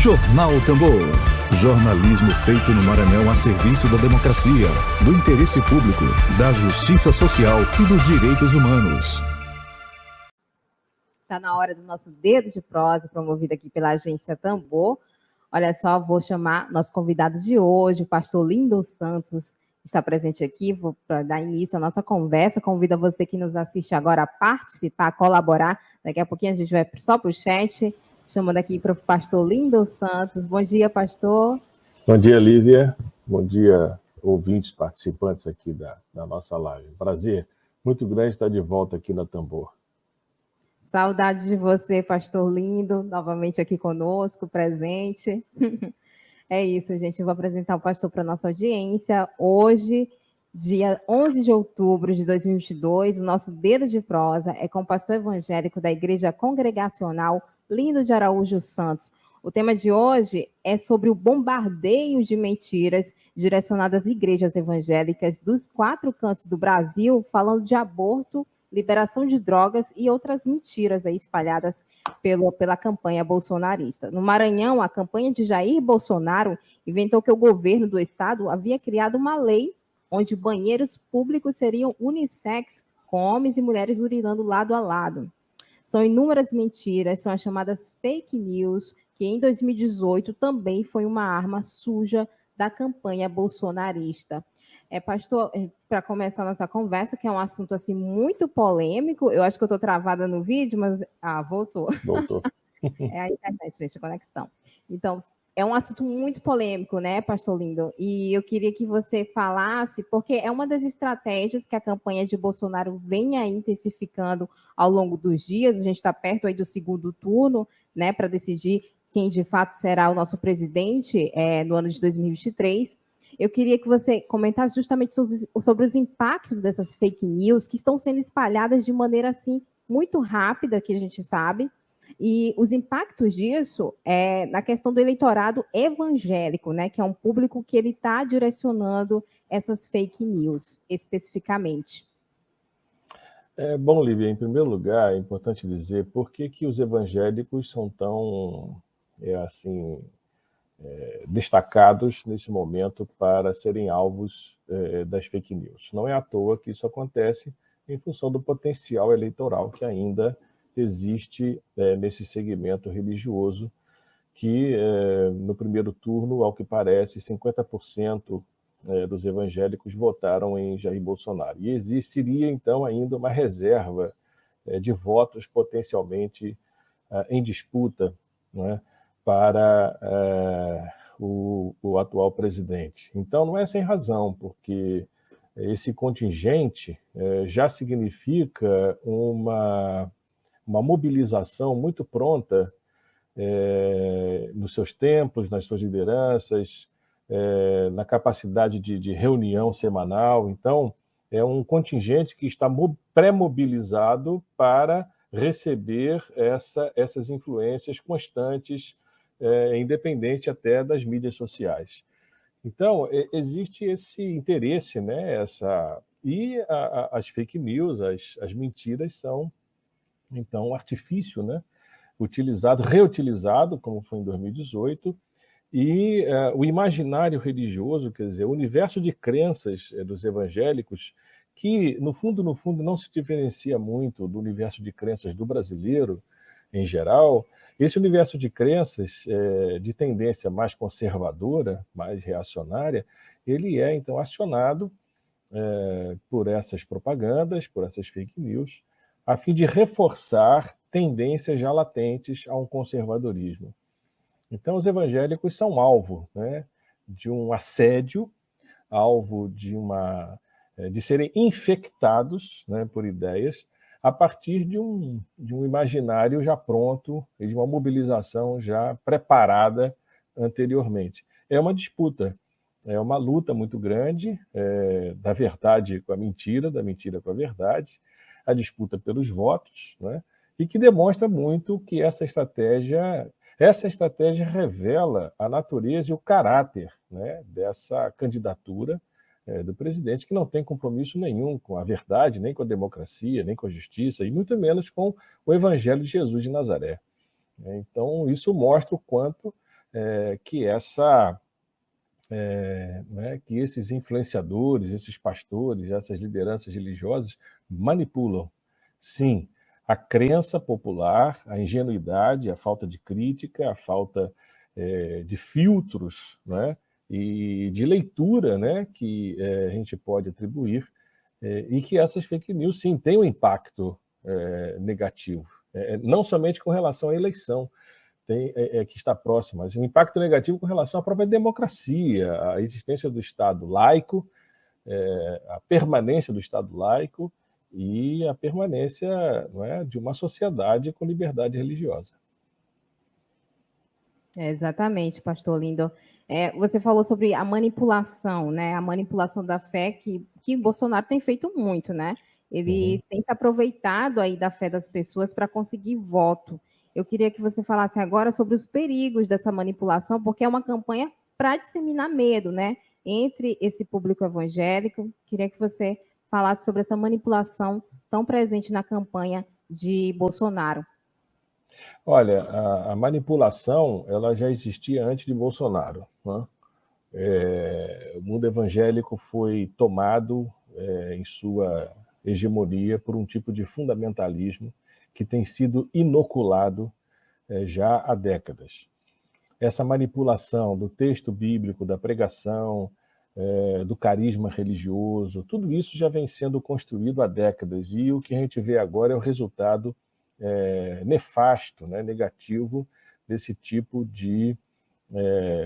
Jornal Tambor. Jornalismo feito no Maranhão a serviço da democracia, do interesse público, da justiça social e dos direitos humanos. Está na hora do nosso Dedo de Prosa, promovido aqui pela agência Tambor. Olha só, vou chamar nossos convidados de hoje, o pastor Lindo Santos está presente aqui para dar início à nossa conversa. Convido você que nos assiste agora a participar, a colaborar. Daqui a pouquinho a gente vai só para o chat, chamando aqui para o pastor Lindo Santos. Bom dia, pastor. Bom dia, Lívia. Bom dia, ouvintes, participantes aqui da nossa live. Prazer muito grande estar de volta aqui na Tambor. Saudade de você, pastor Lindo, novamente aqui conosco, presente. É isso, gente. Eu vou apresentar o pastor para a nossa audiência. Hoje, dia 11 de outubro de 2022, o nosso Dedo de Prosa é com o pastor evangélico da Igreja Congregacional Lindo de Araújo Santos. O tema de hoje é sobre o bombardeio de mentiras direcionadas às igrejas evangélicas dos 4 cantos do Brasil, falando de aborto, liberação de drogas e outras mentiras aí espalhadas pela campanha bolsonarista. No Maranhão, a campanha de Jair Bolsonaro inventou que o governo do estado havia criado uma lei onde banheiros públicos seriam unissex, com homens e mulheres urinando lado a lado. São inúmeras mentiras, são as chamadas fake news, que em 2018 também foi uma arma suja da campanha bolsonarista. Pastor, para começar a nossa conversa, que é um assunto assim muito polêmico, eu acho que eu estou travada no vídeo, mas... voltou. Voltou. É a internet, gente, a conexão. Então, é um assunto muito polêmico, né, pastor Lindo? E eu queria que você falasse, porque é uma das estratégias que a campanha de Bolsonaro vem aí intensificando ao longo dos dias. A gente está perto aí do segundo turno, né, para decidir quem de fato será o nosso presidente no ano de 2023. Eu queria que você comentasse justamente sobre os impactos dessas fake news que estão sendo espalhadas de maneira assim muito rápida, que a gente sabe, e os impactos disso na questão do eleitorado evangélico, né, que é um público que ele está direcionando essas fake news especificamente. Bom, Lívia, em primeiro lugar, é importante dizer por que os evangélicos são tão destacados nesse momento para serem alvos das fake news. Não é à toa que isso acontece em função do potencial eleitoral que ainda existe nesse segmento religioso, que no primeiro turno, ao que parece, 50% dos evangélicos votaram em Jair Bolsonaro. E existiria, então, ainda uma reserva de votos potencialmente em disputa, não é? Para o atual presidente. Então, não é sem razão, porque esse contingente já significa uma mobilização muito pronta nos seus templos, nas suas lideranças, na capacidade de reunião semanal. Então, é um contingente que está pré-mobilizado para receber essas influências constantes, independente até das mídias sociais. Então, existe esse interesse, né? E as fake news, as mentiras são, então, um artifício, né? Reutilizado, como foi em 2018, e o imaginário religioso, quer dizer, o universo de crenças dos evangélicos, que, no fundo, não se diferencia muito do universo de crenças do brasileiro, em geral. Esse universo de crenças de tendência mais conservadora, mais reacionária, ele é, então, acionado por essas propagandas, por essas fake news, a fim de reforçar tendências já latentes a um conservadorismo. Então, os evangélicos são alvo, né, de um assédio, alvo de serem infectados, né, por ideias, a partir de um imaginário já pronto e de uma mobilização já preparada anteriormente. É uma disputa, é uma luta muito grande da verdade com a mentira, da mentira com a verdade, a disputa pelos votos, né, e que demonstra muito que essa estratégia revela a natureza e o caráter, né, dessa candidatura do presidente, que não tem compromisso nenhum com a verdade, nem com a democracia, nem com a justiça, e muito menos com o Evangelho de Jesus de Nazaré. Então, isso mostra o quanto que esses influenciadores, esses pastores, essas lideranças religiosas manipulam. Sim, a crença popular, a ingenuidade, a falta de crítica, a falta de filtros, né, e de leitura, né, que a gente pode atribuir, e que essas fake news, sim, têm um impacto negativo, não somente com relação à eleição, que está próximo, mas um impacto negativo com relação à própria democracia, a existência do Estado laico, a permanência do Estado laico e a permanência, não é, de uma sociedade com liberdade religiosa. Exatamente, pastor Lindo. Você falou sobre a manipulação, né? A manipulação da fé que Bolsonaro tem feito muito, né? Ele tem se aproveitado aí da fé das pessoas para conseguir voto. Eu queria que você falasse agora sobre os perigos dessa manipulação, porque é uma campanha para disseminar medo, né? Entre esse público evangélico. Queria que você falasse sobre essa manipulação tão presente na campanha de Bolsonaro. Olha, a manipulação ela já existia antes de Bolsonaro, né? O mundo evangélico foi tomado em sua hegemonia por um tipo de fundamentalismo que tem sido inoculado já há décadas. Essa manipulação do texto bíblico, da pregação, do carisma religioso, tudo isso já vem sendo construído há décadas, e o que a gente vê agora é o resultado nefasto, né, negativo, desse tipo de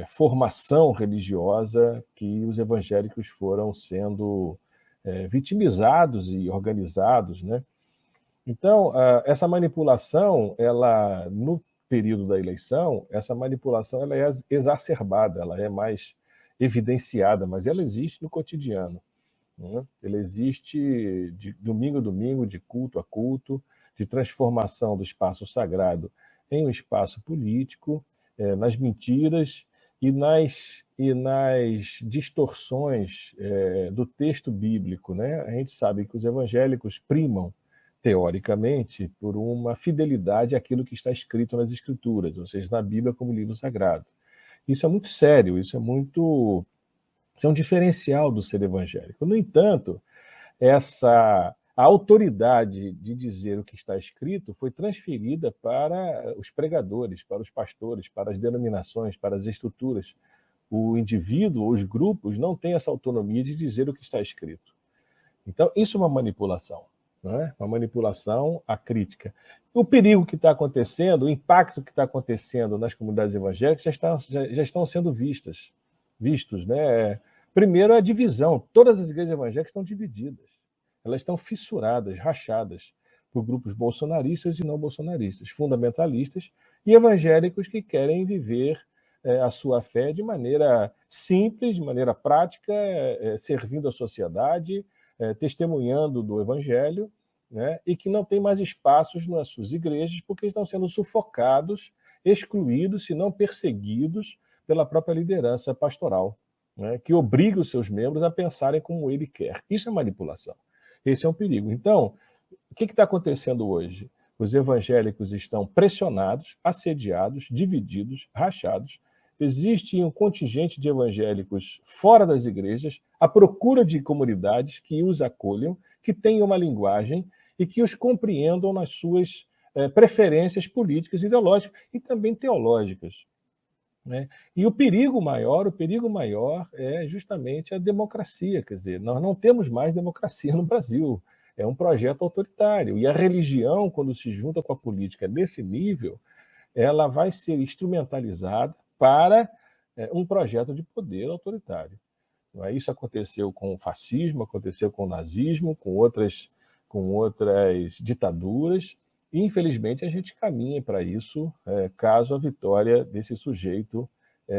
formação religiosa que os evangélicos foram sendo vitimizados e organizados, né? Então, essa manipulação, ela, no período da eleição, essa manipulação ela é exacerbada, ela é mais evidenciada, mas ela existe no cotidiano, né? Ela existe de domingo a domingo, de culto a culto, de transformação do espaço sagrado em um espaço político, nas mentiras e nas distorções do texto bíblico, né? A gente sabe que os evangélicos primam, teoricamente, por uma fidelidade àquilo que está escrito nas Escrituras, ou seja, na Bíblia como livro sagrado. Isso é muito sério, isso é um diferencial do ser evangélico. No entanto, a autoridade de dizer o que está escrito foi transferida para os pregadores, para os pastores, para as denominações, para as estruturas. O indivíduo, os grupos, não têm essa autonomia de dizer o que está escrito. Então, isso é uma manipulação, não é? Uma manipulação à crítica. O perigo que está acontecendo, o impacto que está acontecendo nas comunidades evangélicas já estão sendo vistos, né? Primeiro, a divisão. Todas as igrejas evangélicas estão divididas. Elas estão fissuradas, rachadas por grupos bolsonaristas e não bolsonaristas, fundamentalistas e evangélicos que querem viver a sua fé de maneira simples, de maneira prática, servindo a sociedade, testemunhando do evangelho, né? E que não tem mais espaços nas suas igrejas porque estão sendo sufocados, excluídos, se não perseguidos pela própria liderança pastoral, né? Que obriga os seus membros a pensarem como ele quer. Isso é manipulação. Esse é um perigo. Então, o que está acontecendo hoje? Os evangélicos estão pressionados, assediados, divididos, rachados. Existe um contingente de evangélicos fora das igrejas, à procura de comunidades que os acolham, que tenham uma linguagem e que os compreendam nas suas preferências políticas, ideológicas e também teológicas, né? E o perigo maior é justamente a democracia, quer dizer, nós não temos mais democracia no Brasil, é um projeto autoritário, e a religião, quando se junta com a política nesse nível, ela vai ser instrumentalizada para um projeto de poder autoritário. Isso aconteceu com o fascismo, aconteceu com o nazismo, com outras ditaduras, e, infelizmente, a gente caminha para isso, caso a vitória desse sujeito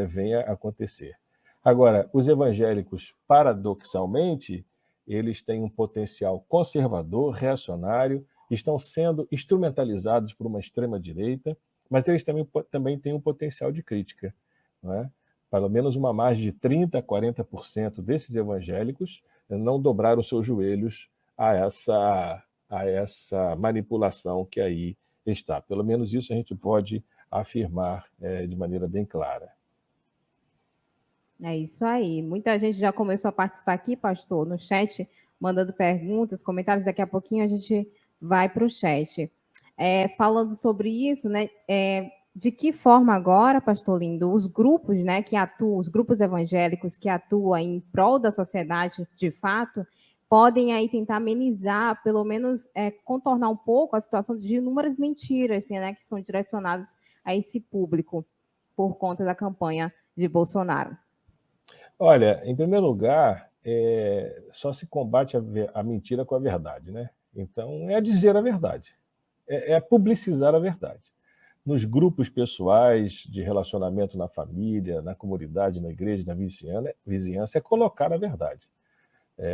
venha a acontecer. Agora, os evangélicos, paradoxalmente, eles têm um potencial conservador, reacionário, estão sendo instrumentalizados por uma extrema-direita, mas eles também têm um potencial de crítica, não é? Pelo menos uma margem de 30% a 40% desses evangélicos não dobraram seus joelhos a essa manipulação que aí está. Pelo menos isso a gente pode afirmar de maneira bem clara. É isso aí. Muita gente já começou a participar aqui, pastor, no chat, mandando perguntas, comentários. Daqui a pouquinho a gente vai para o chat. Falando sobre isso, né? De que forma agora, pastor Lindo, os grupos, né, que atuam, os grupos evangélicos que atuam em prol da sociedade, de fato, podem aí tentar amenizar, pelo menos contornar um pouco a situação de inúmeras mentiras, assim, né, que são direcionadas a esse público por conta da campanha de Bolsonaro? Olha, em primeiro lugar, só se combate a mentira com a verdade, né? Então, é dizer a verdade, é publicizar a verdade. Nos grupos pessoais de relacionamento na família, na comunidade, na igreja, na vizinhança, é colocar a verdade.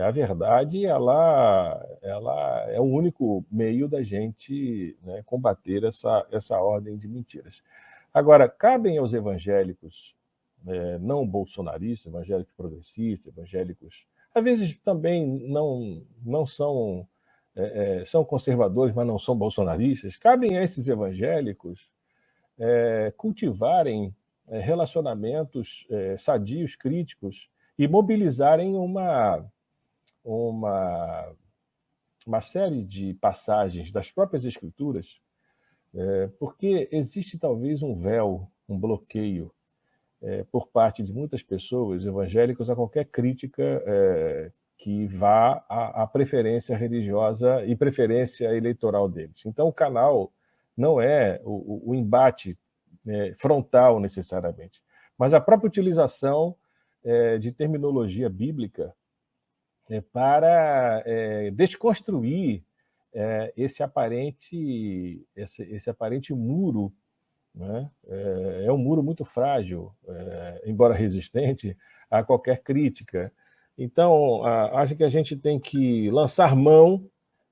A verdade, ela é o único meio da gente, né, combater essa ordem de mentiras. Agora, cabem aos evangélicos não bolsonaristas, evangélicos progressistas, evangélicos, às vezes também não são, são conservadores, mas não são bolsonaristas, cabem a esses evangélicos cultivarem relacionamentos sadios, críticos, e mobilizarem uma série de passagens das próprias Escrituras, porque existe talvez um véu, um bloqueio por parte de muitas pessoas evangélicas a qualquer crítica que vá à preferência religiosa e preferência eleitoral deles. Então, o canal não é o embate frontal necessariamente, mas a própria utilização de terminologia bíblica para desconstruir esse aparente muro, né? É um muro muito frágil, embora resistente a qualquer crítica. Então, acho que a gente tem que lançar mão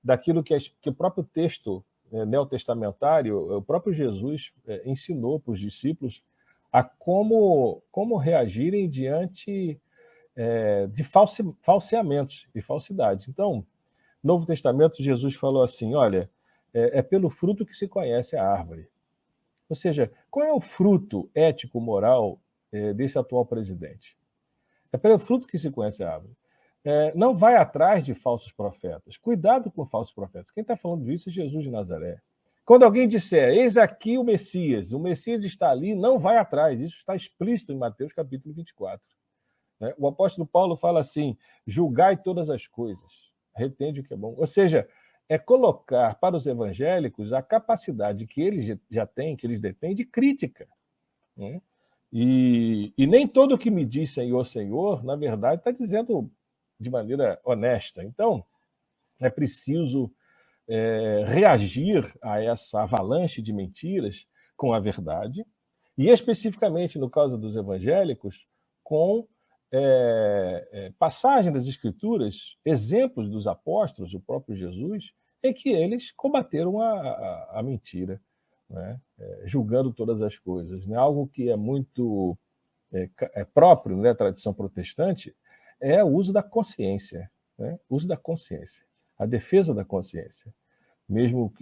daquilo que o próprio texto neotestamentário, o próprio Jesus ensinou para os discípulos a como reagirem diante de falseamentos e falsidades. Então, no Novo Testamento, Jesus falou assim, olha, é pelo fruto que se conhece a árvore. Ou seja, qual é o fruto ético-moral desse atual presidente? É pelo fruto que se conhece a árvore. Não vai atrás de falsos profetas. Cuidado com falsos profetas. Quem está falando disso é Jesus de Nazaré. Quando alguém disser, eis aqui o Messias está ali, não vai atrás. Isso está explícito em Mateus capítulo 24. O apóstolo Paulo fala assim, julgai todas as coisas, retende o que é bom. Ou seja, é colocar para os evangélicos a capacidade que eles já têm, que eles detêm, de crítica. Né? E nem todo o que me diz Senhor, Senhor, na verdade, está dizendo de maneira honesta. Então, é preciso reagir a essa avalanche de mentiras com a verdade, e especificamente, no caso dos evangélicos, com passagem das Escrituras, exemplos dos apóstolos, o próprio Jesus, em que eles combateram a mentira, né? Julgando todas as coisas. Né? Algo que é muito próprio, né, da tradição protestante é o uso da consciência, né? O uso da consciência, a defesa da consciência, mesmo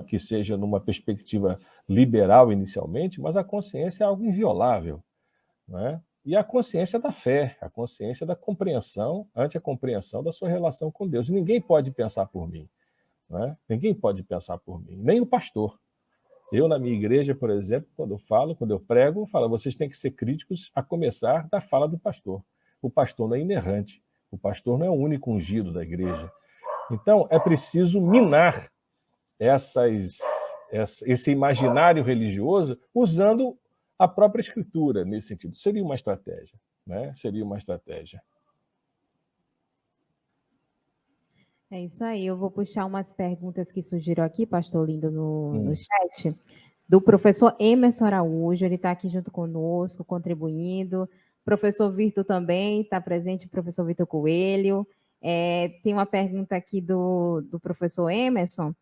que seja numa perspectiva liberal inicialmente, mas a consciência é algo inviolável, né? E a consciência da fé, a consciência da compreensão, ante a compreensão da sua relação com Deus. Ninguém pode pensar por mim. Né? Ninguém pode pensar por mim, nem o pastor. Eu, na minha igreja, por exemplo, quando eu prego, eu falo, vocês têm que ser críticos a começar da fala do pastor. O pastor não é inerrante, o pastor não é o único ungido da igreja. Então, é preciso minar esse imaginário religioso usando a própria Escritura, nesse sentido. Seria uma estratégia, né? Seria uma estratégia. É isso aí. Eu vou puxar umas perguntas que surgiram aqui, pastor Lindo, no chat, do professor Emerson Araújo. Ele está aqui junto conosco, contribuindo. Professor Vitor também está presente, professor Vitor Coelho. Tem uma pergunta aqui do professor Emerson,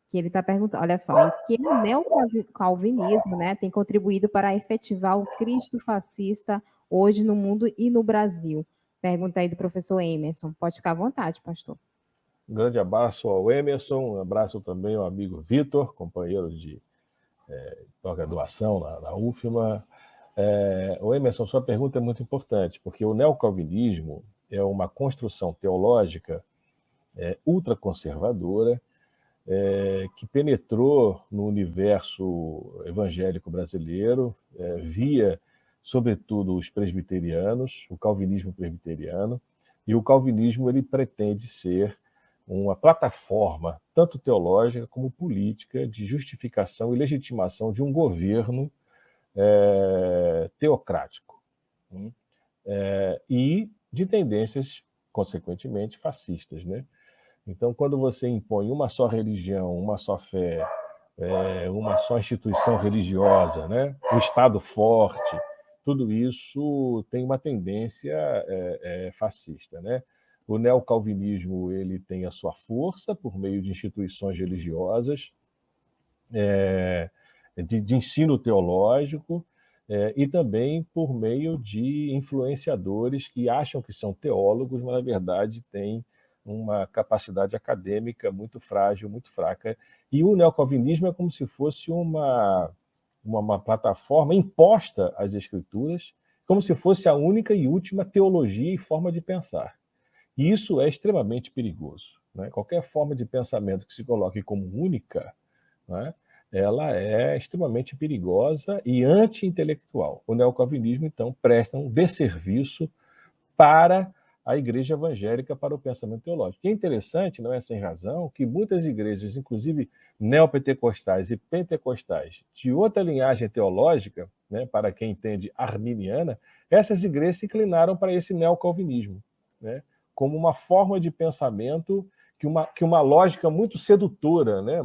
que ele está perguntando, olha só, em que o neocalvinismo, né, tem contribuído para efetivar o Cristo fascista hoje no mundo e no Brasil? Pergunta aí do professor Emerson. Pode ficar à vontade, pastor. Um grande abraço ao Emerson, um abraço também ao amigo Vitor, companheiro de graduação na UFMA. O Emerson, sua pergunta é muito importante, porque o neocalvinismo é uma construção teológica ultraconservadora, que penetrou no universo evangélico brasileiro via, sobretudo, os presbiterianos, o calvinismo presbiteriano, e o calvinismo ele pretende ser uma plataforma, tanto teológica como política, de justificação e legitimação de um governo teocrático, e de tendências, consequentemente, fascistas, né? Então, quando você impõe uma só religião, uma só fé, uma só instituição religiosa, né? Um Estado forte, tudo isso tem uma tendência fascista, né? O neocalvinismo ele tem a sua força por meio de instituições religiosas, de ensino teológico, e também por meio de influenciadores que acham que são teólogos, mas na verdade têm uma capacidade acadêmica muito frágil, muito fraca. E o neocalvinismo é como se fosse uma plataforma imposta às escrituras, como se fosse a única e última teologia e forma de pensar. E isso é extremamente perigoso, né? Qualquer forma de pensamento que se coloque como única, né, ela é extremamente perigosa e anti-intelectual. O neocalvinismo, então, presta um desserviço para a igreja evangélica, para o pensamento teológico. E é interessante, não é sem razão, que muitas igrejas, inclusive neopentecostais e pentecostais, de outra linhagem teológica, né, para quem entende arminiana, essas igrejas se inclinaram para esse neocalvinismo, né, como uma forma de pensamento que uma lógica muito sedutora, né,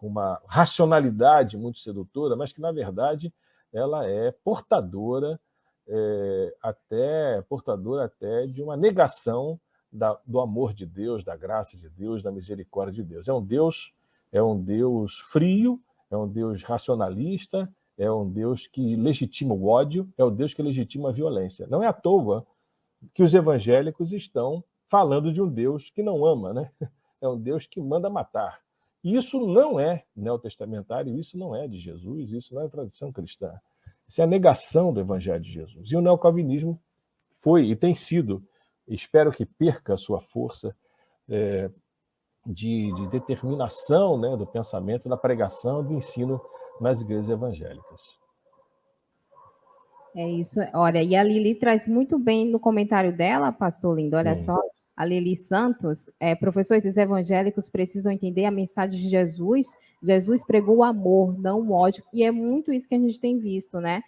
uma racionalidade muito sedutora, mas que, na verdade, ela é portadora até de uma negação do amor de Deus, da graça de Deus, da misericórdia de Deus. É um Deus frio, é um Deus racionalista, é um Deus que legitima o ódio, é um Deus que legitima a violência. Não é à toa que os evangélicos estão falando de um Deus que não ama, né? É um Deus que manda matar. E isso não é neotestamentário, isso não é de Jesus, isso não é tradição cristã. Isso é a negação do Evangelho de Jesus. E o neocalvinismo foi e tem sido, espero que perca a sua força de determinação, né, do pensamento, da pregação, do ensino nas igrejas evangélicas. É isso. Olha, e a Lili traz muito bem no comentário dela, pastor Lindo, olha só, a Lili Santos, professores evangélicos precisam entender a mensagem de Jesus. Jesus pregou o amor, não o ódio, e é muito isso que a gente tem visto, né?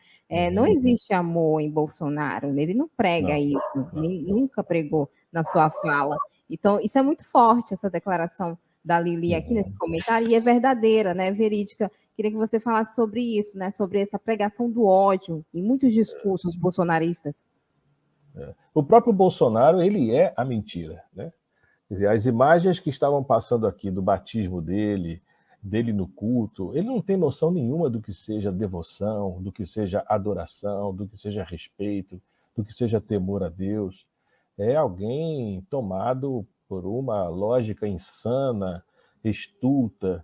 Não existe amor em Bolsonaro, ele não prega isso, nunca pregou na sua fala. Então, isso é muito forte, essa declaração da Lili aqui nesse comentário, e é verdadeira, né, verídica. Queria que você falasse sobre isso, né, sobre essa pregação do ódio em muitos discursos bolsonaristas. O próprio Bolsonaro, ele é a mentira, né? Quer dizer, as imagens que estavam passando aqui do batismo dele no culto, ele não tem noção nenhuma do que seja devoção, do que seja adoração, do que seja respeito, do que seja temor a Deus. É alguém tomado por uma lógica insana, estulta,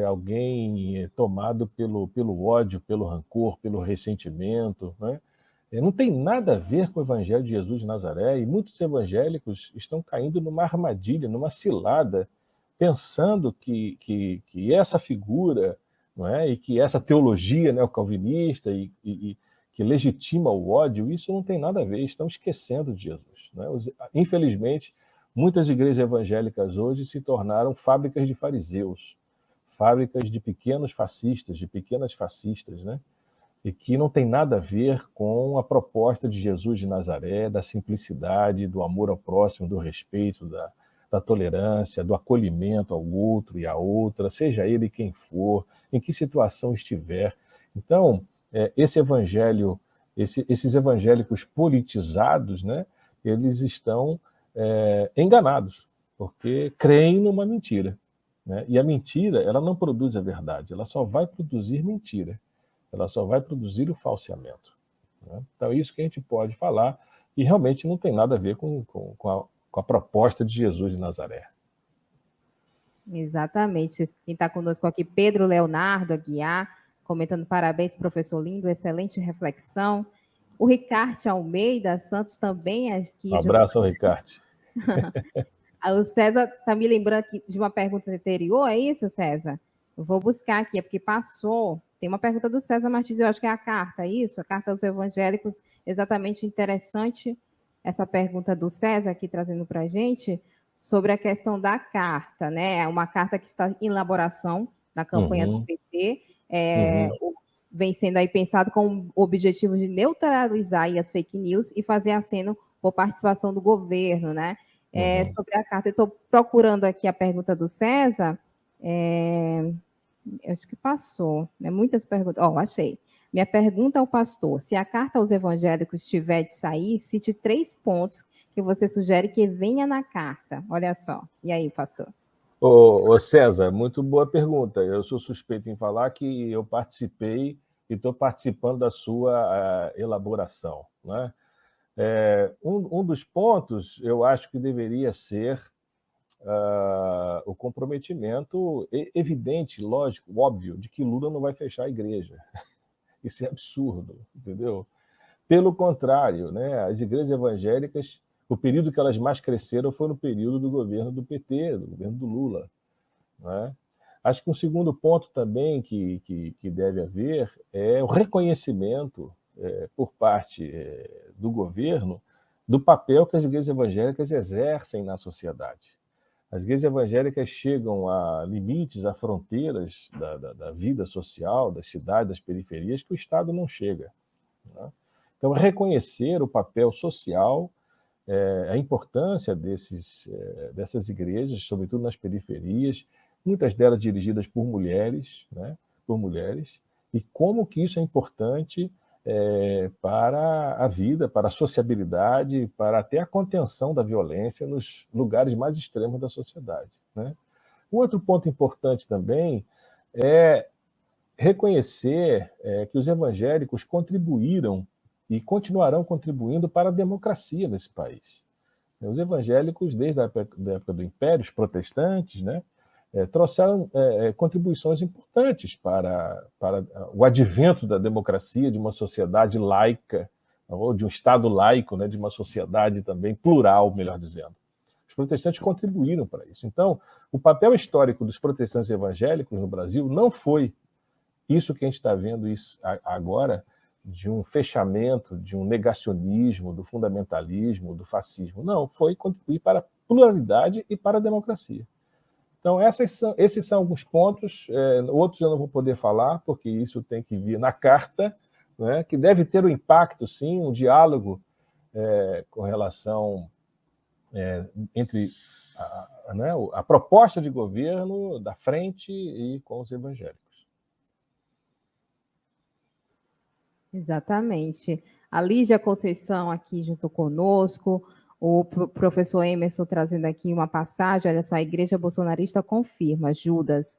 alguém tomado pelo ódio, pelo rancor, pelo ressentimento, né? Não tem nada a ver com o Evangelho de Jesus de Nazaré, e muitos evangélicos estão caindo numa armadilha, numa cilada, pensando que essa figura, não é? E que essa teologia neocalvinista e que legitima o ódio, isso não tem nada a ver, estão esquecendo de Jesus, né? Infelizmente, muitas igrejas evangélicas hoje se tornaram fábricas de fariseus, fábricas de pequenos fascistas, de pequenas fascistas, né? E que não tem nada a ver com a proposta de Jesus de Nazaré, da simplicidade, do amor ao próximo, do respeito, da tolerância, do acolhimento ao outro e à outra, seja ele quem for, em que situação estiver. Então, esse evangelho, esses evangélicos politizados, né, eles estão enganados, porque creem numa mentira, né? E a mentira, ela não produz a verdade, ela só vai produzir mentira. Ela só vai produzir o falseamento, né? Então, é isso que a gente pode falar, e realmente não tem nada a ver com a proposta de Jesus de Nazaré. Exatamente. Quem está conosco aqui, Pedro Leonardo Aguiar, comentando parabéns, professor lindo, excelente reflexão. O Ricardo Almeida Santos também aqui. Um abraço ao Ricardo. O César está me lembrando aqui de uma pergunta anterior, é isso, César? Eu vou buscar aqui, é porque passou. Tem uma pergunta do César Martins, eu acho que é a carta, é isso? A carta aos evangélicos, exatamente interessante essa pergunta do César aqui trazendo para a gente sobre a questão da carta, né? É uma carta que está em elaboração na campanha do PT, vem sendo aí pensado com o objetivo de neutralizar aí as fake news e fazer aceno por participação do governo, né? Sobre a carta, eu estou procurando aqui a pergunta do César, acho que passou, né? Muitas perguntas. Achei. Minha pergunta ao pastor: se a carta aos evangélicos tiver de sair, cite 3 pontos que você sugere que venha na carta. Olha só. E aí, pastor? Ô César, muito boa pergunta. Eu sou suspeito em falar que eu participei e estou participando da sua elaboração, né? Um dos pontos, eu acho que deveria ser o comprometimento evidente, lógico, óbvio, de que Lula não vai fechar a igreja. Isso é absurdo, entendeu? Pelo contrário, né, as igrejas evangélicas, o período que elas mais cresceram foi no período do governo do PT, do governo do Lula, né? Acho que um segundo ponto também que deve haver é o reconhecimento por parte do governo do papel que as igrejas evangélicas exercem na sociedade. As igrejas evangélicas chegam a limites, a fronteiras da vida social, das cidades, das periferias, que o Estado não chega, né? Então, reconhecer o papel social, a importância dessas igrejas, sobretudo nas periferias, muitas delas dirigidas por mulheres, né? Por mulheres, e como que isso é importante para a vida, para a sociabilidade, para até a contenção da violência nos lugares mais extremos da sociedade, né? Um outro ponto importante também é reconhecer que os evangélicos contribuíram e continuarão contribuindo para a democracia nesse país. Os evangélicos, desde a época do Império, os protestantes, né, trouxeram contribuições importantes para o advento da democracia, de uma sociedade laica, ou de um Estado laico, né, de uma sociedade também plural, melhor dizendo. Os protestantes contribuíram para isso. Então, o papel histórico dos protestantes evangélicos no Brasil não foi isso que a gente está vendo agora, de um fechamento, de um negacionismo, do fundamentalismo, do fascismo. Não, foi contribuir para a pluralidade e para a democracia. Então, esses são alguns pontos, outros eu não vou poder falar, porque isso tem que vir na carta, né, que deve ter um impacto, sim, um diálogo com relação entre a proposta de governo da frente e com os evangélicos. Exatamente. A Lígia Conceição aqui junto conosco, o professor Emerson trazendo aqui uma passagem, olha só, a igreja bolsonarista confirma, Judas,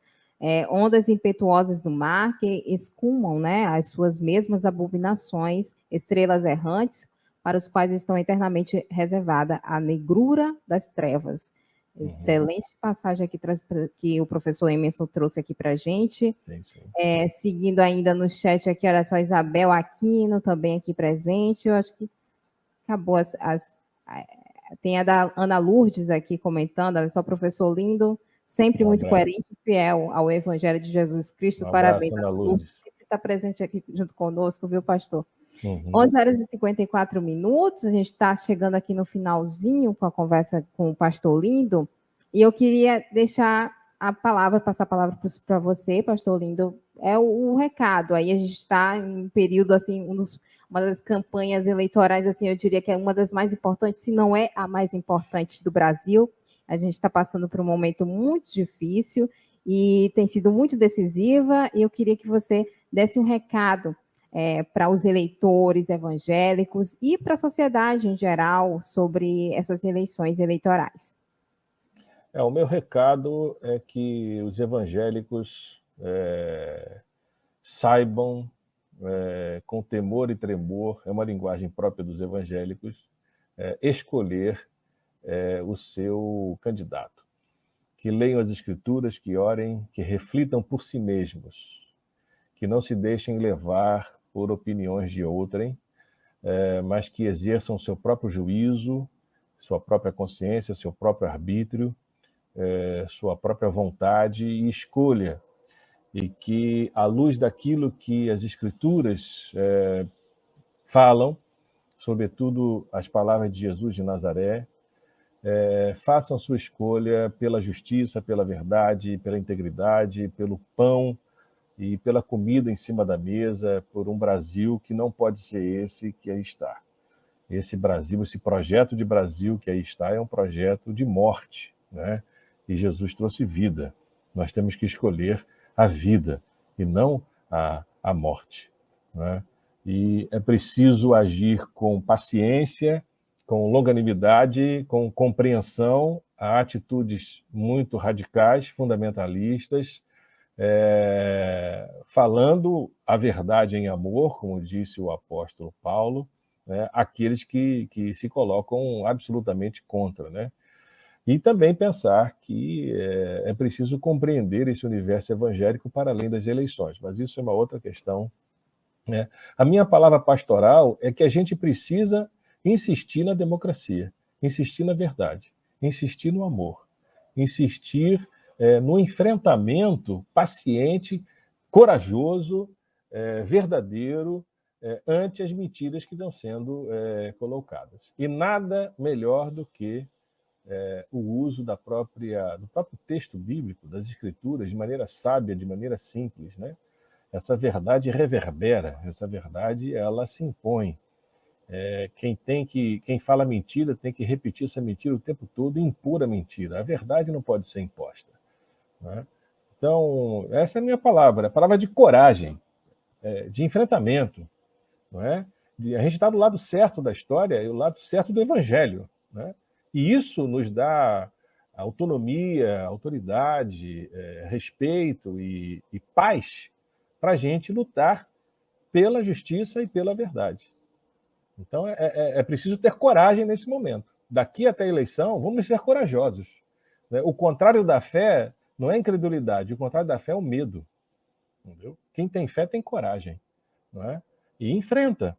ondas impetuosas no mar que escumam, né, as suas mesmas abominações, estrelas errantes, para os quais estão eternamente reservada a negrura das trevas. Excelente passagem aqui que o professor Emerson trouxe aqui para a gente. Sim. Seguindo ainda no chat aqui, olha só, Isabel Aquino também aqui presente. Eu acho que acabou tem a da Ana Lourdes aqui comentando, olha só, professor lindo, sempre muito coerente e fiel ao Evangelho de Jesus Cristo. Parabéns, Ana Lourdes. Sempre está presente aqui junto conosco, viu, pastor? 11h54, a gente está chegando aqui no finalzinho com a conversa com o pastor Lindo, e eu queria deixar passar a palavra para você, pastor Lindo, o recado. Aí a gente está em um período, assim, uma das campanhas eleitorais, assim, eu diria que é uma das mais importantes, se não é a mais importante do Brasil. A gente está passando por um momento muito difícil e tem sido muito decisiva, e eu queria que você desse um recado para os eleitores evangélicos e para a sociedade em geral sobre essas eleições eleitorais. O meu recado é que os evangélicos saibam, com temor e tremor, é uma linguagem própria dos evangélicos, escolher o seu candidato. Que leiam as Escrituras, que orem, que reflitam por si mesmos, que não se deixem levar por opiniões de outrem, mas que exerçam seu próprio juízo, sua própria consciência, seu próprio arbítrio, sua própria vontade e escolha, e que, à luz daquilo que as Escrituras falam, sobretudo as palavras de Jesus de Nazaré, façam sua escolha pela justiça, pela verdade, pela integridade, pelo pão e pela comida em cima da mesa, por um Brasil que não pode ser esse que aí está. Esse Brasil, esse projeto de Brasil que aí está, é um projeto de morte, né? E Jesus trouxe vida. Nós temos que escolher a vida e não a morte, né? E é preciso agir com paciência, com longanimidade, com compreensão a atitudes muito radicais, fundamentalistas, falando a verdade em amor, como disse o apóstolo Paulo, né, aqueles que se colocam absolutamente contra, né? E também pensar que é preciso compreender esse universo evangélico para além das eleições, mas isso é uma outra questão, né? A minha palavra pastoral é que a gente precisa insistir na democracia, insistir na verdade, insistir no amor, insistir no enfrentamento paciente, corajoso, verdadeiro, ante as mentiras que estão sendo colocadas. E nada melhor do que o uso do próprio texto bíblico, das Escrituras, de maneira sábia, de maneira simples, né? Essa verdade reverbera, essa verdade ela se impõe. Quem fala mentira tem que repetir essa mentira o tempo todo, impura mentira. A verdade não pode ser imposta, né? Então, essa é a minha palavra, a palavra de coragem, de enfrentamento, não é? A gente está do lado certo da história e o lado certo do evangelho, né? E isso nos dá autonomia, autoridade, respeito e paz para a gente lutar pela justiça e pela verdade. Então, é preciso ter coragem nesse momento. Daqui até a eleição, vamos ser corajosos, né? O contrário da fé não é incredulidade, o contrário da fé é o medo. Entendeu? Quem tem fé tem coragem, não é? E enfrenta.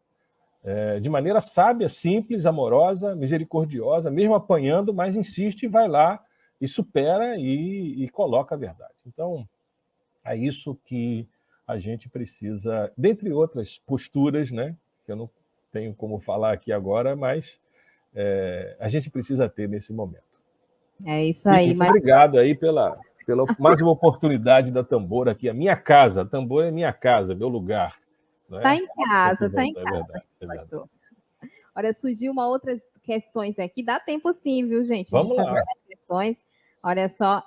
De maneira sábia, simples, amorosa, misericordiosa, mesmo apanhando, mas insiste e vai lá e supera e coloca a verdade. Então, é isso que a gente precisa, dentre outras posturas, né, que eu não tenho como falar aqui agora, mas a gente precisa ter nesse momento. É isso aí. Muito obrigado aí pela mais uma oportunidade da Tambor aqui, a minha casa. A Tambor é minha casa, meu lugar. Está em casa, está em É casa, verdade, pastor. Olha, surgiu uma outras questões aqui. Dá tempo sim, viu, gente? Vamos lá. As questões. Olha só,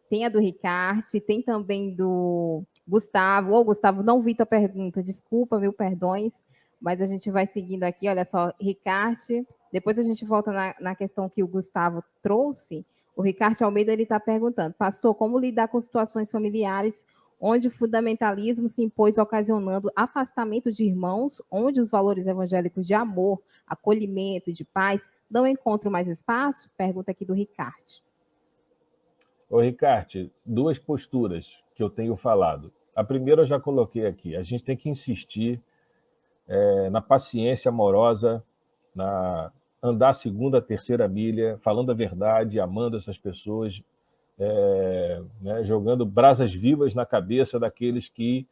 tem a do Ricardo, tem também do Gustavo. Ô, Gustavo, não vi tua pergunta. Desculpa, viu? Perdões. Mas a gente vai seguindo aqui. Olha só, Ricardo. Depois a gente volta na questão que o Gustavo trouxe. O Ricardo Almeida está perguntando, pastor, como lidar com situações familiares onde o fundamentalismo se impôs, ocasionando afastamento de irmãos, onde os valores evangélicos de amor, acolhimento e de paz não encontram mais espaço? Pergunta aqui do Ricardo. Ô, Ricardo, duas posturas que eu tenho falado. A primeira eu já coloquei aqui. A gente tem que insistir na paciência amorosa, na andar a segunda, a terceira milha, falando a verdade, amando essas pessoas, né, jogando brasas vivas na cabeça daqueles que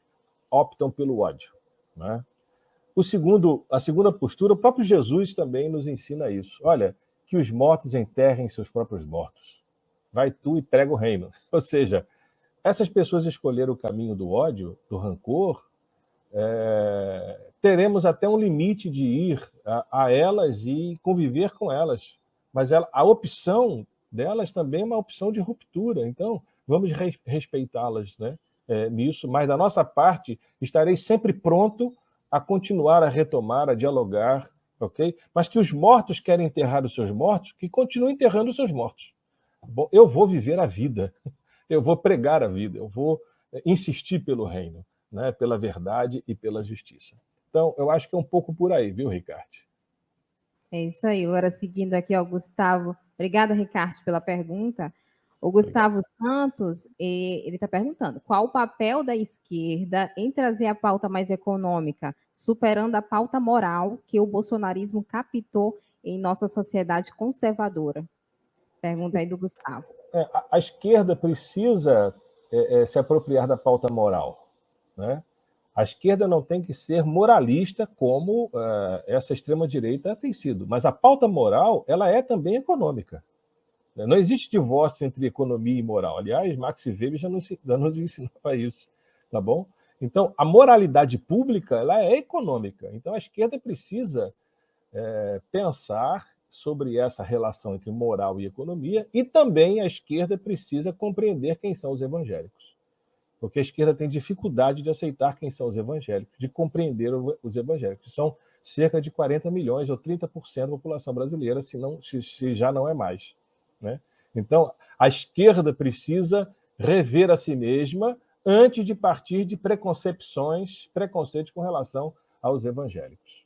optam pelo ódio, né? A segunda postura, o próprio Jesus também nos ensina isso. Olha, que os mortos enterrem seus próprios mortos. Vai tu e prega o reino. Ou seja, essas pessoas escolheram o caminho do ódio, do rancor, teremos até um limite de ir a elas e conviver com elas. Mas a opção delas também é uma opção de ruptura. Então, vamos respeitá-las, né, nisso. Mas, da nossa parte, estarei sempre pronto a continuar a retomar, a dialogar, ok? Mas que os mortos querem enterrar os seus mortos, que continuem enterrando os seus mortos. Bom, eu vou viver a vida, eu vou pregar a vida, eu vou insistir pelo reino, né, pela verdade e pela justiça. Então, eu acho que é um pouco por aí, viu, Ricardo? É isso aí. Agora, seguindo aqui, ó, Gustavo. Obrigada, Ricardo, pela pergunta. O Gustavo Santos, ele está perguntando, qual o papel da esquerda em trazer a pauta mais econômica, superando a pauta moral que o bolsonarismo captou em nossa sociedade conservadora? Pergunta aí do Gustavo. A esquerda precisa se apropriar da pauta moral, né? A esquerda não tem que ser moralista como essa extrema-direita tem sido, mas a pauta moral ela é também econômica. Não existe divórcio entre economia e moral. Aliás, Max Weber já nos ensinava isso, tá bom? Então, a moralidade pública ela é econômica. Então, a esquerda precisa pensar sobre essa relação entre moral e economia, e também a esquerda precisa compreender quem são os evangélicos. Porque a esquerda tem dificuldade de aceitar quem são os evangélicos, de compreender os evangélicos. São cerca de 40 milhões ou 30% da população brasileira, se já não é mais, né? Então, a esquerda precisa rever a si mesma antes de partir de preconceitos com relação aos evangélicos.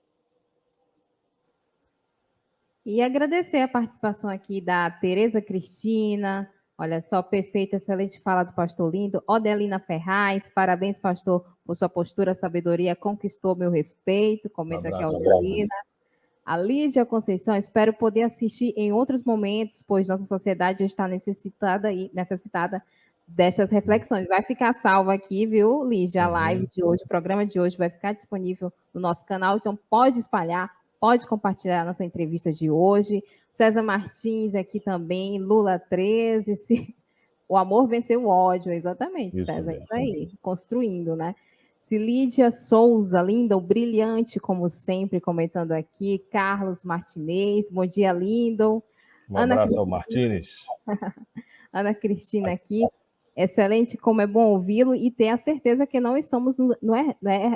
E agradecer a participação aqui da Tereza Cristina, olha só, perfeito, excelente fala do pastor Lindo. Odelina Ferraz, parabéns, pastor, por sua postura, sabedoria, conquistou meu respeito, comenta aqui a Odelina. A Lígia Conceição, espero poder assistir em outros momentos, pois nossa sociedade está necessitada destas reflexões. Vai ficar salva aqui, viu, Lígia? A live de hoje, o programa de hoje vai ficar disponível no nosso canal, então pode espalhar, pode compartilhar a nossa entrevista de hoje. César Martins aqui também, Lula 13, o amor venceu o ódio, exatamente, isso, César, isso aí, construindo, né? Cilídia Souza, linda, o brilhante, como sempre, comentando aqui. Carlos Martinez, bom dia, lindo. Abraço ao Martínez. Ana Cristina aqui, excelente, como é bom ouvi-lo e ter a certeza que não estamos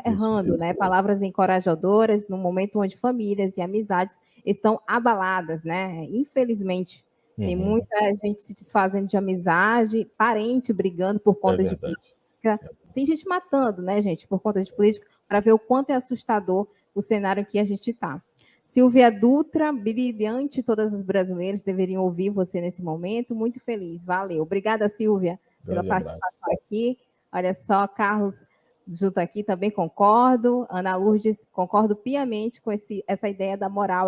errando, né? Palavras encorajadoras no momento onde famílias e amizades estão abaladas, né? Infelizmente, tem muita gente se desfazendo de amizade, parente brigando por conta de política. Tem gente matando, né, gente, por conta de política, para ver o quanto é assustador o cenário em que a gente está. Silvia Dutra, brilhante, todas as brasileiras deveriam ouvir você nesse momento, muito feliz, valeu. Obrigada, Silvia, pela participação aqui. Olha só, Carlos junto aqui, também concordo. Ana Lourdes, concordo piamente com essa ideia da moral,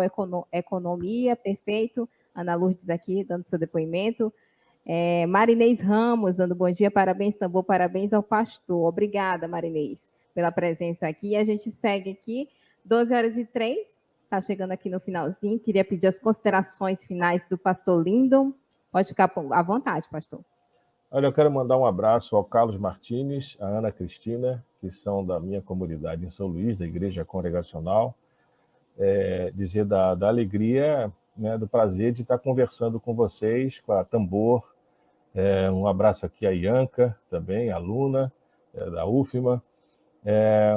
economia, perfeito. Ana Lourdes aqui, dando seu depoimento. Marinês Ramos, dando bom dia, parabéns, tambor, parabéns ao pastor. Obrigada, Marinês, pela presença aqui. A gente segue aqui, 12h03, está chegando aqui no finalzinho. Queria pedir as considerações finais do pastor Lindo. Pode ficar à vontade, pastor. Olha, eu quero mandar um abraço ao Carlos Martínez, à Ana Cristina, que são da minha comunidade em São Luís, da Igreja Congregacional. Dizer da alegria, né, do prazer de estar conversando com vocês, com a Tambor. Um abraço aqui à Ianca, também, aluna da UFMA.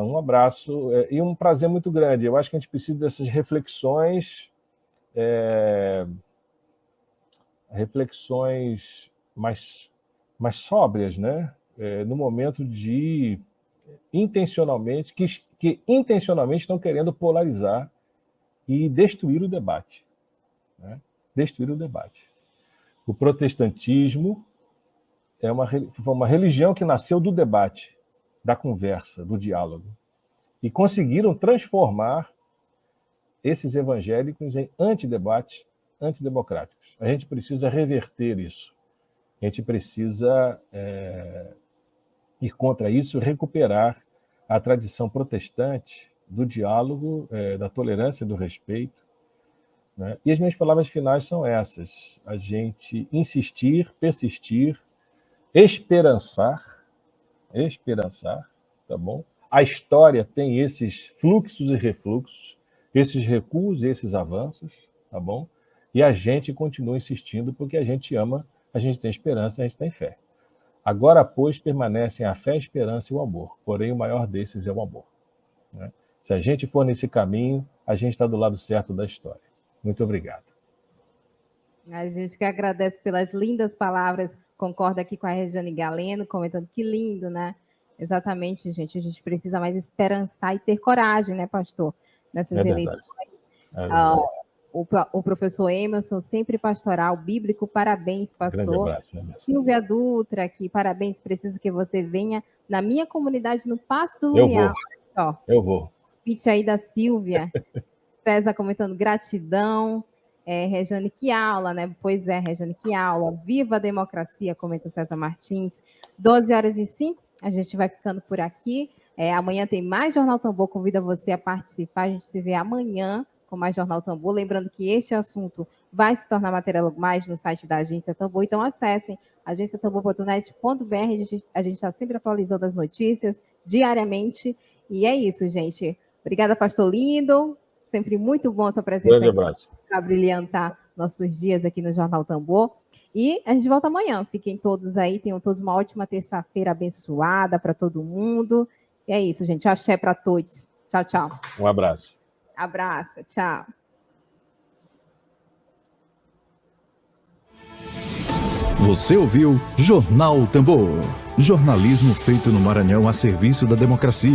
Um abraço e um prazer muito grande. Eu acho que a gente precisa dessas reflexões, mais sóbrias, né? No momento de intencionalmente, que intencionalmente estão querendo polarizar e destruir o debate, né? Destruir o debate. O protestantismo é uma religião que nasceu do debate, da conversa, do diálogo. E conseguiram transformar esses evangélicos em antidebate, antidemocráticos. A gente precisa reverter isso. A gente precisa ir contra isso, recuperar a tradição protestante do diálogo, da tolerância e do respeito, né? E as minhas palavras finais são essas: a gente insistir, persistir, esperançar, tá bom? A história tem esses fluxos e refluxos, esses recuos e esses avanços, tá bom? E a gente continua insistindo porque a gente ama, a gente tem esperança, a gente tem fé. Agora, pois, permanecem a fé, a esperança e o amor, porém o maior desses é o amor, né? Se a gente for nesse caminho, a gente está do lado certo da história. Muito obrigado. A gente que agradece pelas lindas palavras, concorda aqui com a Regiane Galeno, comentando que lindo, né? Exatamente, gente, a gente precisa mais esperançar e ter coragem, né, pastor, nessas eleições. o professor Emerson, sempre pastoral, bíblico. Parabéns, pastor. Grande abraço, Emerson. Silvia Dutra aqui, parabéns, preciso que você venha na minha comunidade no Passo do Lumiar. Eu vou. Pite aí da Silvia. César comentando gratidão. Rejane, que aula, né? Pois é, Rejane, que aula. Viva a democracia, comenta o César Martins. 12h05, a gente vai ficando por aqui. Amanhã tem mais Jornal Tambor, convido você a participar. A gente se vê amanhã com mais Jornal Tambor. Lembrando que este assunto vai se tornar matéria logo mais no site da Agência Tambor. Então acessem agenciatambor.net.br. A gente está sempre atualizando as notícias diariamente. E é isso, gente. Obrigada, pastor lindo. Sempre muito bom a tua presença aqui para brilhantar nossos dias aqui no Jornal Tambor. E a gente volta amanhã. Fiquem todos aí, tenham todos uma ótima terça-feira abençoada para todo mundo. E é isso, gente. Axé para todos. Tchau, tchau. Um abraço. Abraço, tchau. Você ouviu Jornal Tambor. Jornalismo feito no Maranhão a serviço da democracia.